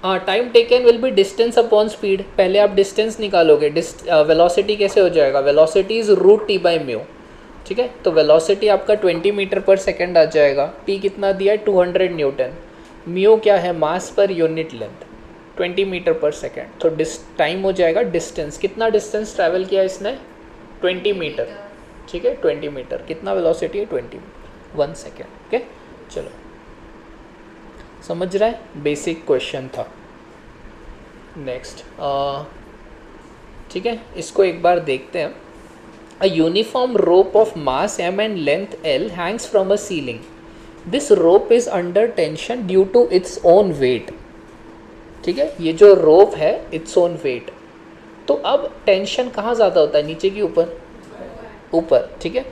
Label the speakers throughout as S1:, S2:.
S1: हाँ, time taken will be distance upon speed. पहले आप डिस्टेंस निकालोगे, वेलोसिटी कैसे हो जाएगा, velocity is root T by mu. ठीक है, तो वेलोसिटी आपका 20 मीटर पर सेकेंड आ जाएगा। टी कितना दिया है, 200 न्यूटन। म्यू क्या है, मास पर यूनिट लेंथ, 20 मीटर पर सेकेंड। तो टाइम हो जाएगा डिस्टेंस, कितना डिस्टेंस ट्रैवल किया इसने, 20 मीटर। ठीक है, 20 मीटर, कितना वेलोसिटी है, 20, 1 सेकेंड। ओके, चलो समझ रहा है, बेसिक क्वेश्चन था। नेक्स्ट, ठीक है, इसको एक बार देखते हैं। A uniform rope of mass m and length l hangs from a ceiling. This rope is under tension due to its own weight. ठीक है, ये जो रोप है इट्स ओन वेट। तो अब टेंशन कहाँ ज़्यादा होता है, नीचे की ऊपर, ऊपर। ठीक है,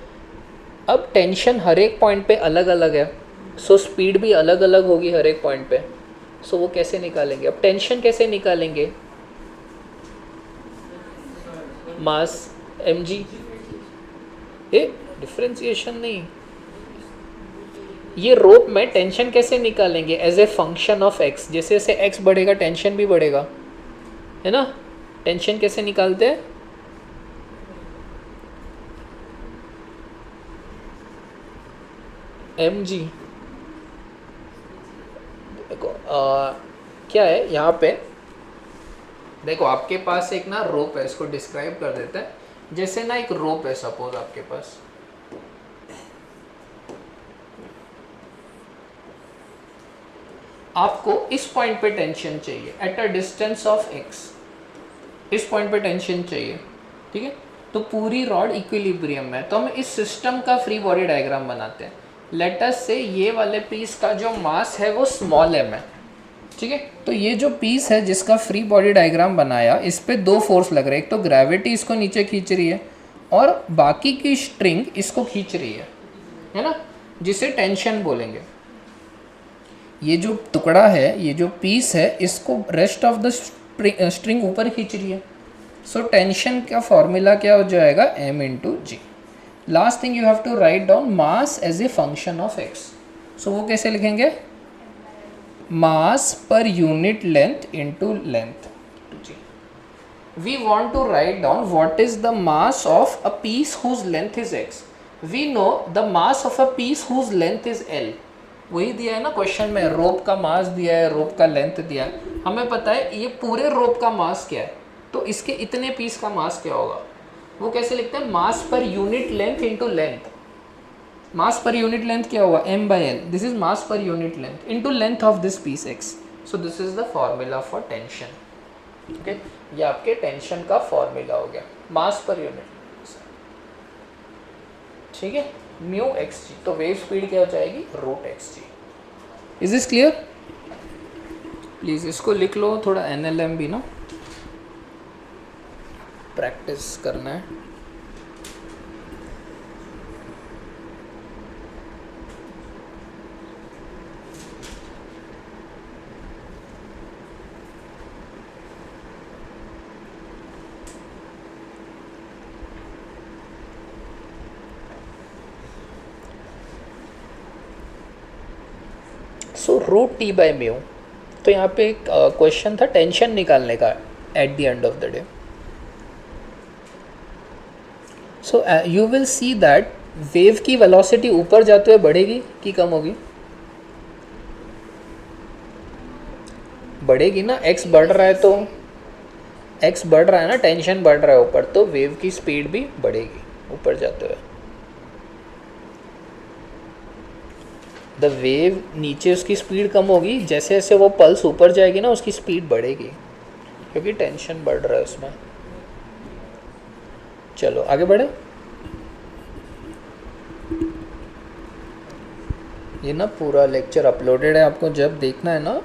S1: अब टेंशन हर एक पॉइंट पे अलग अलग है, सो स्पीड भी अलग अलग होगी हर एक पॉइंट पे। सो वो कैसे निकालेंगे, अब टेंशन कैसे निकालेंगे, मास एम जी, ए डिफ्रेंसिएशन नहीं, ये रोप में टेंशन कैसे निकालेंगे, as a function of x. जैसे जैसे एक्स बढ़ेगा टेंशन भी बढ़ेगा, है ना। टेंशन कैसे निकालते हैं, एम जी, देखो क्या है यहाँ पे, देखो आपके पास एक ना रोप है, इसको डिस्क्राइब कर देते हैं। जैसे ना एक रोप है सपोज आपके पास, आपको इस पॉइंट पे टेंशन चाहिए at a distance of x, इस पॉइंट पे टेंशन चाहिए। ठीक है, तो पूरी रॉड इक्विलिब्रियम में, तो हम इस सिस्टम का फ्री बॉडी डायग्राम बनाते हैं। लेट अस से ये वाले पीस का जो मास है वो स्मॉल एम है। ठीक है, तो ये जो पीस है जिसका फ्री बॉडी डायग्राम बनाया, इस पे दो फोर्स लग रहे हैं, एक तो ग्रेविटी इसको नीचे खींच रही है और बाकी की स्ट्रिंग इसको खींच रही है ना, जिसे टेंशन बोलेंगे। ये जो टुकड़ा है, ये जो पीस है, इसको रेस्ट ऑफ द स्ट्रिंग ऊपर खींच रही है। सो टेंशन का फॉर्मूला क्या हो जाएगा, m into g. Last thing you have to write down mass as a function of x। So वो कैसे लिखेंगे, mass per unit length into length. We want to write down what is the mass of a piece whose length is x. We know the mass of a piece whose length is l. वही दिया है ना question में, रोप का मास दिया है, रोप का length दिया है। हमें पता है ये पूरे रोप का मास क्या है, तो इसके इतने पीस का मास क्या होगा। वो कैसे लिखते हैं, mass per unit length into length. Mass per unit length क्या होगा, m by l। This is mass per unit length into length of this piece x। So this is the formula for tension. Okay, ये आपके tension का formula हो गया, मास per unit. ठीक है, mu x जी, तो वेव स्पीड क्या हो जाएगी, root x g. Is this clear, please इसको लिख लो, थोड़ा एनएलएम भी ना प्रैक्टिस करना है। So root T by mu, तो यहाँ पे एक क्वेश्चन था टेंशन निकालने का at the end of the day. So you will see that wave की वेलोसिटी ऊपर जाते हुए बढ़ेगी कि कम होगी, बढ़ेगी ना। एक्स बढ़ रहा है तो एक्स बढ़ रहा है ना, टेंशन बढ़ रहा है ऊपर, तो वेव की स्पीड भी बढ़ेगी ऊपर जाते हुए। द वेव नीचे उसकी स्पीड कम होगी, जैसे जैसे वो पल्स ऊपर जाएगी ना उसकी स्पीड बढ़ेगी, क्योंकि टेंशन बढ़ रहा है उसमें। चलो आगे बढ़े। ये ना पूरा लेक्चर अपलोडेड है, आपको जब देखना है ना,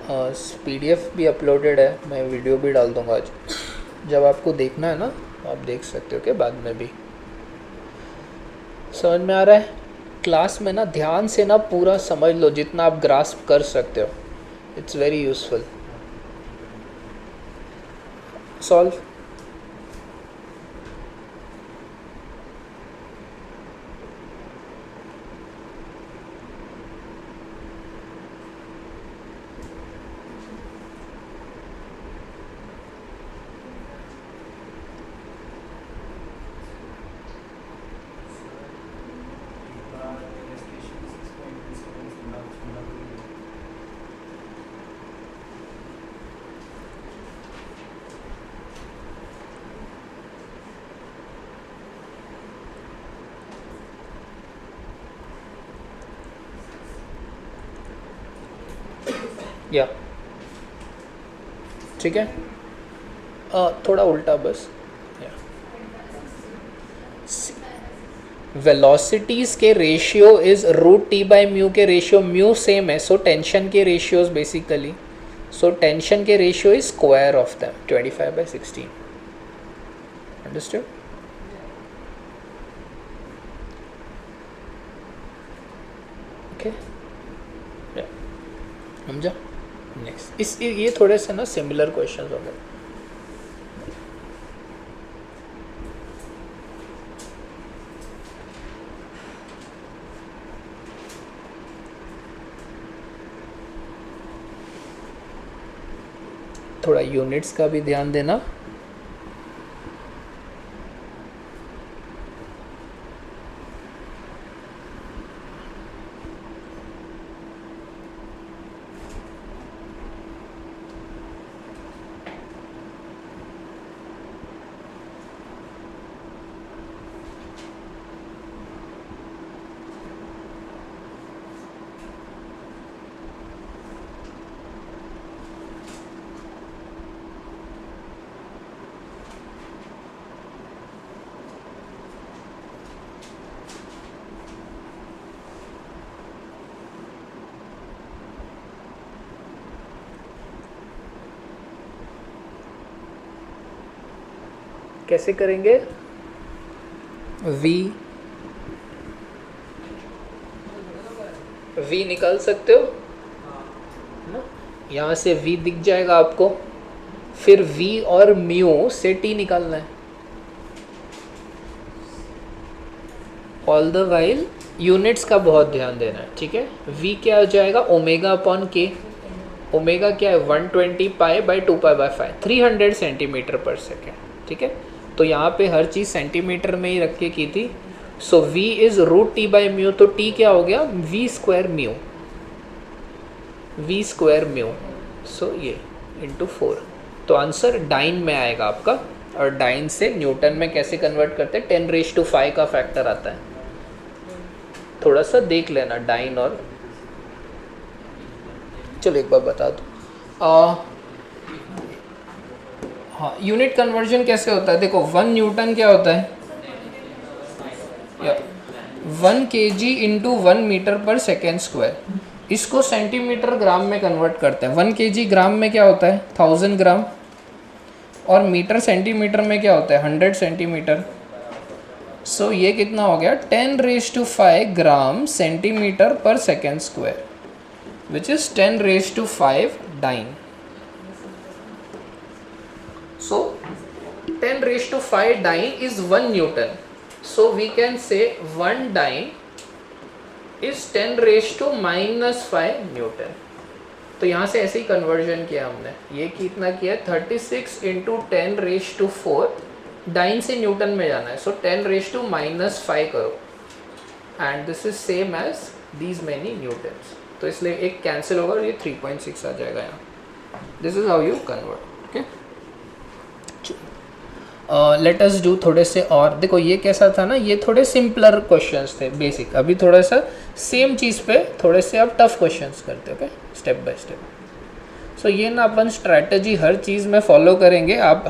S1: पीडीएफ भी अपलोडेड है, मैं वीडियो भी डाल दूंगा आज। जब आपको देखना है ना आप देख सकते हो कि बाद में भी। समझ में आ रहा है, क्लास में ना ध्यान से ना पूरा समझ लो जितना आप ग्रास्प कर सकते हो, इट्स वेरी यूजफुल। सॉल्व, या ठीक है, थोड़ा उल्टा बस। वेलोसिटीज़ के ratio is root T by mu के रेशियो, म्यू सेम है, सो टेंशन के रेशियोज बेसिकली, सो टेंशन के ratio is square of them 25/16। Understood? Okay, समझा? नेक्स्ट इस ये थोड़े से ना सिमिलर क्वेश्चन हो गए। थोड़ा यूनिट्स का भी ध्यान देना। कैसे करेंगे? v निकाल सकते हो ना, यहाँ से v दिख जाएगा आपको, फिर v और म्यू से t निकालना है। ऑल द वाइल यूनिट्स का बहुत ध्यान देना है, ठीक है। v क्या हो जाएगा? Omega upon k। ओमेगा क्या है? 120 पाई बाई 2π/5, 300 सेंटीमीटर पर सेकेंड, ठीक है। तो यहाँ पे हर चीज़ सेंटीमीटर में ही रख के की थी। So v is root T by mu, तो t क्या हो गया? v square mu, v square mu, so ये इंटू 4। तो आंसर डाइन में आएगा आपका। और डाइन से न्यूटन में कैसे कन्वर्ट करते हैं? 10⁵ का फैक्टर आता है, थोड़ा सा देख लेना डाइन। और चलो एक बार बता दो, हाँ, यूनिट कन्वर्जन कैसे होता है? देखो 1 न्यूटन क्या होता है? 1 kg इंटू 1 मीटर पर सेकेंड स्क्वायर। इसको सेंटीमीटर ग्राम में कन्वर्ट करते हैं। 1 kg ग्राम में क्या होता है? 1000 ग्राम। और मीटर सेंटीमीटर में क्या होता है? 100 सेंटीमीटर। सो ये कितना हो गया? 10⁵ ग्राम सेंटीमीटर पर second square, which is 10⁵ dyne. So 10⁵ dyne is 1 Newton. So we can say 1 dyne is 10⁻⁵ Newton. तो यहाँ से ऐसे ही कन्वर्जन किया हमने। ये कितना किया? 36 इंटू 10⁻⁴। डाइन से न्यूटन में जाना है, सो 10⁻⁻⁵ करो, and this is same as these many newtons. तो इसलिए एक कैंसिल होगा और ये 3.6 आ जाएगा यहाँ। This is how you convert. Let us do थोड़े से और। देखो ये कैसा था ना, ये थोड़े सिंपलर क्वेश्चंस थे बेसिक। अभी थोड़ा सा सेम चीज़ पे थोड़े से अब टफ क्वेश्चंस करते, ओके, स्टेप बाय स्टेप। सो ये ना अपन स्ट्रैटेजी हर चीज़ में फॉलो करेंगे। आप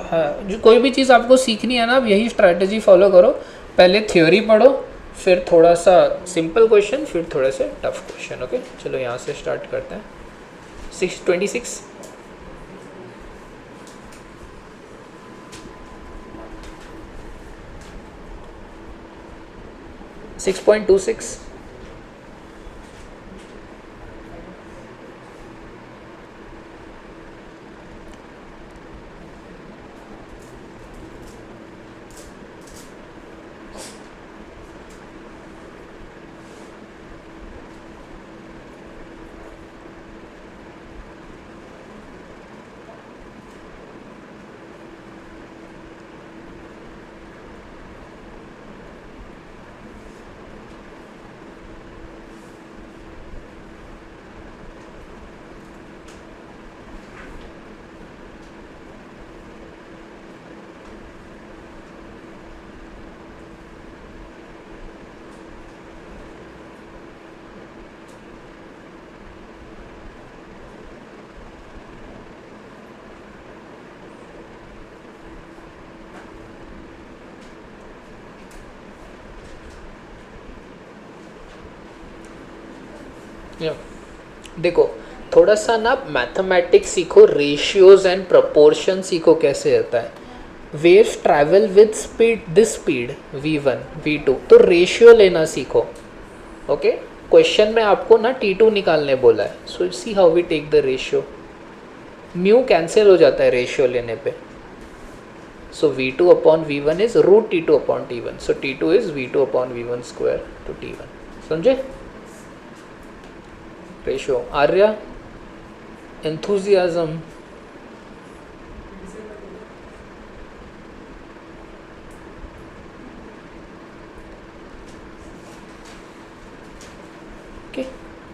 S1: जो कोई भी चीज़ आपको सीखनी है ना, आप यही स्ट्रैटेजी फॉलो करो। पहले थ्योरी पढ़ो, फिर थोड़ा सा सिंपल क्वेश्चन, फिर थोड़े से टफ क्वेश्चन, ओके। चलो यहाँ से स्टार्ट करते हैं। 626 6.26 या देखो थोड़ा सा ना मैथमेटिक्स सीखो, रेशियोज एंड प्रपोर्शन सीखो कैसे होता है। Waves travel with speed, this speed v1 v2, तो रेशियो लेना सीखो। ओके क्वेश्चन में आपको ना t2 निकालने बोला है, so see how we take the ratio. Mu cancel हो जाता है रेशियो लेने पे, so v2 upon v1 is root t2 upon t1, so t2 is v2 upon v1 square to t1। समझे रेशियो? आर्या एंथुजियाज्म? ओके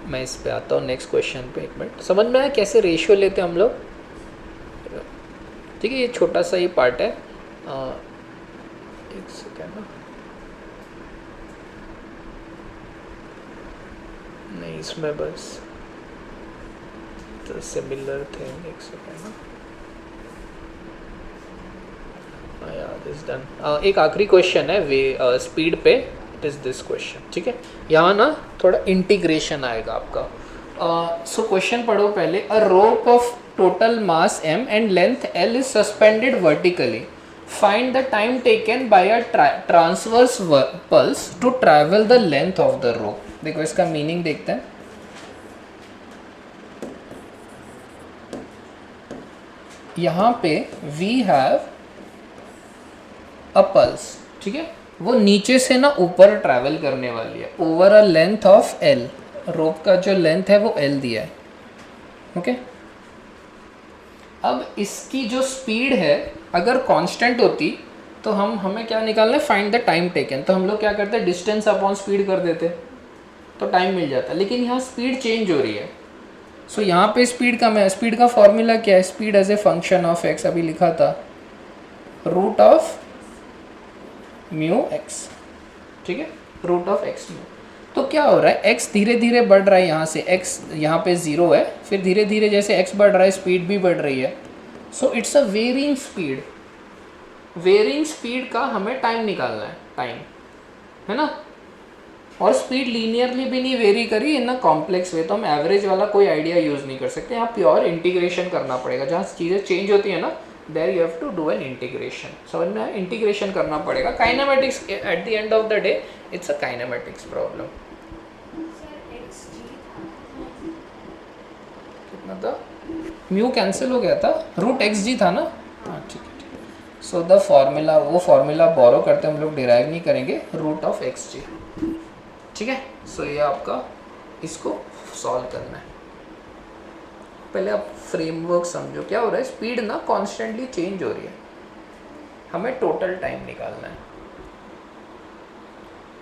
S1: मैं इस पे आता हूँ नेक्स्ट क्वेश्चन पे। एक मिनट, समझ में आया कैसे रेशियो लेते हैं हम लोग? ठीक है, ये छोटा सा ही पार्ट है। एक सेकेंड ना, नहीं इसमें बस तो सिमिलर थिंग। एक सेकेंड ना, दिस डन। एक आखिरी क्वेश्चन है वे स्पीड पे, इट इज़ दिस क्वेश्चन। ठीक है, यहाँ ना थोड़ा इंटीग्रेशन आएगा आपका। सो क्वेश्चन पढ़ो पहले। A rope of total mass m and length l is suspended vertically. Find the time taken by a transverse pulse to travel the length of the rope. देखो इसका मीनिंग देखते हैं। यहाँ पे we have a pulse, ठीक है, वो नीचे से ना ऊपर ट्रैवल करने वाली है over a length of l। रोप का जो लेंथ है वो l दिया है। ओके अब इसकी जो स्पीड है अगर कांस्टेंट होती तो हमें क्या निकालना है? Find the time taken. तो हम लोग क्या करते हैं? डिस्टेंस अपॉन स्पीड कर देते तो टाइम मिल जाता। लेकिन यहाँ स्पीड चेंज हो रही है, सो यहाँ पे स्पीड कम है। स्पीड का फॉर्मूला क्या है? Speed as a function of x, अभी लिखा था, रूट ऑफ म्यू एक्स। ठीक है, रूट ऑफ एक्स म्यू। तो क्या हो रहा है? x धीरे धीरे बढ़ रहा है, यहाँ से x यहाँ पे 0 है, फिर धीरे धीरे जैसे x बढ़ रहा है स्पीड भी बढ़ रही है। So it's a varying speed. Varying speed का हमें टाइम निकालना है, टाइम है ना। और स्पीड लीनियरली भी नहीं वेरी करी इन अ कॉम्प्लेक्स वे, तो हम एवरेज वाला कोई आइडिया यूज़ नहीं कर सकते। यहाँ प्योर इंटीग्रेशन करना पड़ेगा। जहाँ चीज़ें चेंज होती है ना, there you have to do an integration. समझ में आया? इंटीग्रेशन करना पड़ेगा। Kinematics at the end of the day it's a kinematics problem. मतलब म्यू कैंसिल हो गया था, रूट एक्स जी था ना। हाँ ठीक है, ठीक है। सो द फॉर्मूला, वो फॉर्मूला बोरो करते हम लोग, डिराइव नहीं करेंगे, रूट ऑफ एक्स जी। ठीक है, सो ये आपका इसको सॉल्व करना है। पहले आप फ्रेमवर्क समझो क्या हो रहा है। स्पीड ना कॉन्स्टेंटली चेंज हो रही है, हमें टोटल टाइम निकालना है।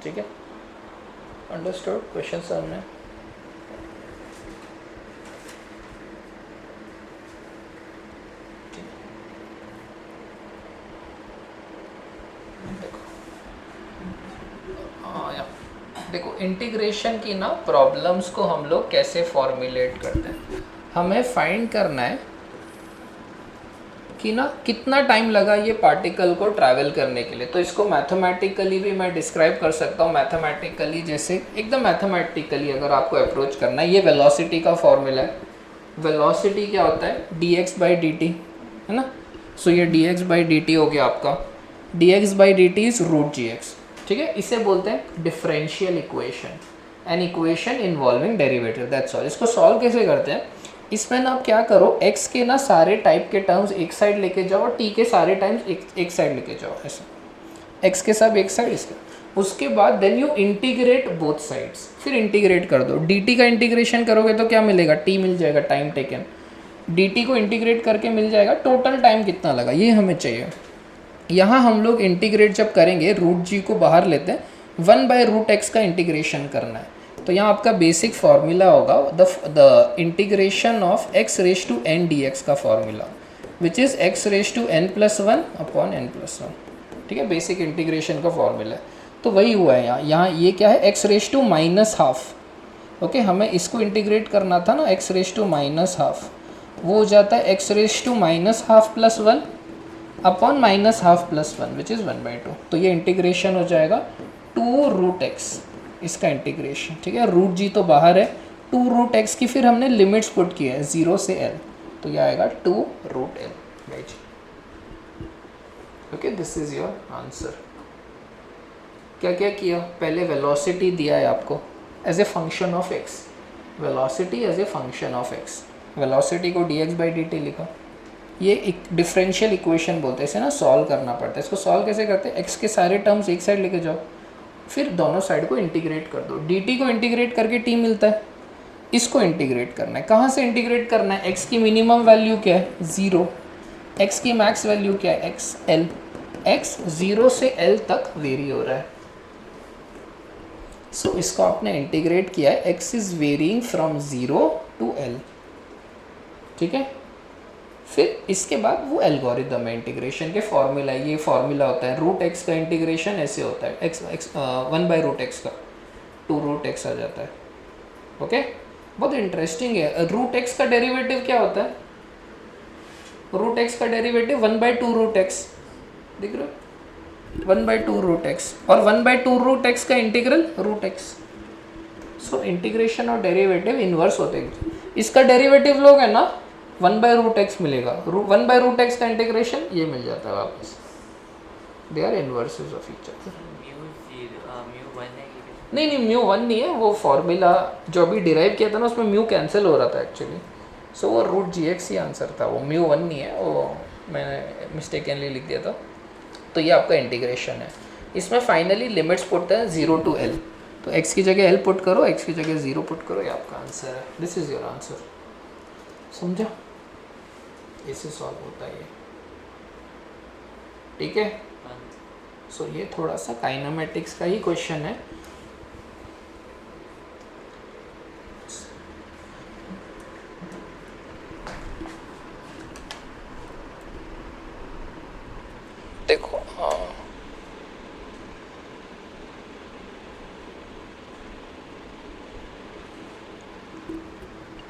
S1: ठीक है, अंडरस्टूड? क्वेश्चन सामने देखो इंटीग्रेशन की ना प्रॉब्लम्स को हम लोग कैसे फॉर्मुलेट करते हैं। हमें फाइंड करना है कि ना कितना टाइम लगा ये पार्टिकल को ट्रैवल करने के लिए। तो इसको मैथमेटिकली भी मैं डिस्क्राइब कर सकता हूँ। मैथमेटिकली जैसे एकदम मैथमेटिकली अगर आपको अप्रोच करना है, ये वेलोसिटी का फॉर्मूला है। वेलोसिटी क्या होता है? dx/dt है ना। सो ये dx/dt हो गया आपका। dx/dt is root gx। ठीक है, इसे बोलते हैं differential equation, an equation involving derivative, that's all. इसको सॉल्व कैसे करते हैं? इसमें ना आप क्या करो, x के ना सारे टाइप के टर्म्स एक साइड लेके जाओ और t के सारे टाइम्स एक साइड लेके जाओ, ऐसा। x के सब एक साइड, इसके उसके बाद then you integrate both sides, फिर इंटीग्रेट कर दो। dt का इंटीग्रेशन करोगे तो क्या मिलेगा? t मिल जाएगा, टाइम टेकन। dt को इंटीग्रेट करके मिल जाएगा टोटल टाइम कितना लगा, ये हमें चाहिए। यहाँ हम लोग इंटीग्रेट जब करेंगे, रूट जी को बाहर लेते हैं, 1/√x का इंटीग्रेशन करना है। तो यहाँ आपका बेसिक फार्मूला होगा the integration of x raise to n dx का formula, which is x raise to n+1 upon n+1। ठीक है, बेसिक इंटीग्रेशन का फार्मूला है। तो वही हुआ है यहाँ ये क्या है? x रेज टू -½ ओके, हमें इसको इंटीग्रेट करना था ना, x रेज टू -½ वो हो जाता है x raise to -½ + 1 upon -½ + 1 which is 1/2। तो ये इंटीग्रेशन हो जाएगा 2√x, इसका इंटीग्रेशन। ठीक है, रूट जी तो बाहर है, 2 रूट एक्स की फिर हमने लिमिट्स पुट की है 0 से l, तो यह आएगा 2 root l, right. Okay, this is your answer. क्या क्या किया, पहले वेलोसिटी दिया है आपको as a function of x, velocity as a function of x, velocity को dx/dt लिखा। ये एक डिफरेंशियल इक्वेशन बोलते हैं, इसे ना सॉल्व करना पड़ता है। इसको सॉल्व कैसे करते हैं, एक्स के सारे टर्म्स एक साइड लेके जाओ, फिर दोनों साइड को इंटीग्रेट कर दो, dt को इंटीग्रेट करके t मिलता है, इसको इंटीग्रेट करना है। कहाँ से इंटीग्रेट करना है, x की मिनिमम वैल्यू क्या है 0, x की मैक्स वैल्यू क्या है x, l, x 0 से l तक वेरी हो रहा है, सो इसको आपने इंटीग्रेट किया है, x is varying from 0 to l, ठीक है। फिर इसके बाद वो एल्गोरिदम है इंटीग्रेशन के, फॉर्मूला, ये फॉर्मूला होता है रूट एक्स का इंटीग्रेशन ऐसे होता है, एक्स 1/√x का 2√x आ जाता है। ओके, बहुत इंटरेस्टिंग है। रूट एक्स का डेरिवेटिव क्या होता है, रूट एक्स का डेरिवेटिव 1/2√x, दिख रहा है 1/2√x, और 1/2√x का integral root x. So integration और डेरिवेटिव इन्वर्स होते हैं। इसका डेरिवेटिव लोगे ना 1/√x मिलेगा, 1/√x का इंटीग्रेशन ये मिल जाता है वापस, they are inverses of each other. नहीं, म्यू 1 नहीं है, वो फॉर्मूला जो अभी डिराइव किया था ना उसमें म्यू कैंसिल हो रहा था एक्चुअली, सो वो रूट gx ही आंसर था, वो म्यू 1 नहीं है, वो मैंने मिस्टेकनली लिख दिया था। तो ये आपका इंटीग्रेशन है, इसमें फाइनली लिमिट्स पुट है 0 to l, तो x की जगह l पुट करो, x की जगह 0 पुट करो, ये आपका आंसर है, दिस इज़ योर आंसर। समझा, ऐसे सॉल्व होता है ये, ठीक है। सो ये थोड़ा सा काइनेमेटिक्स का ही क्वेश्चन है,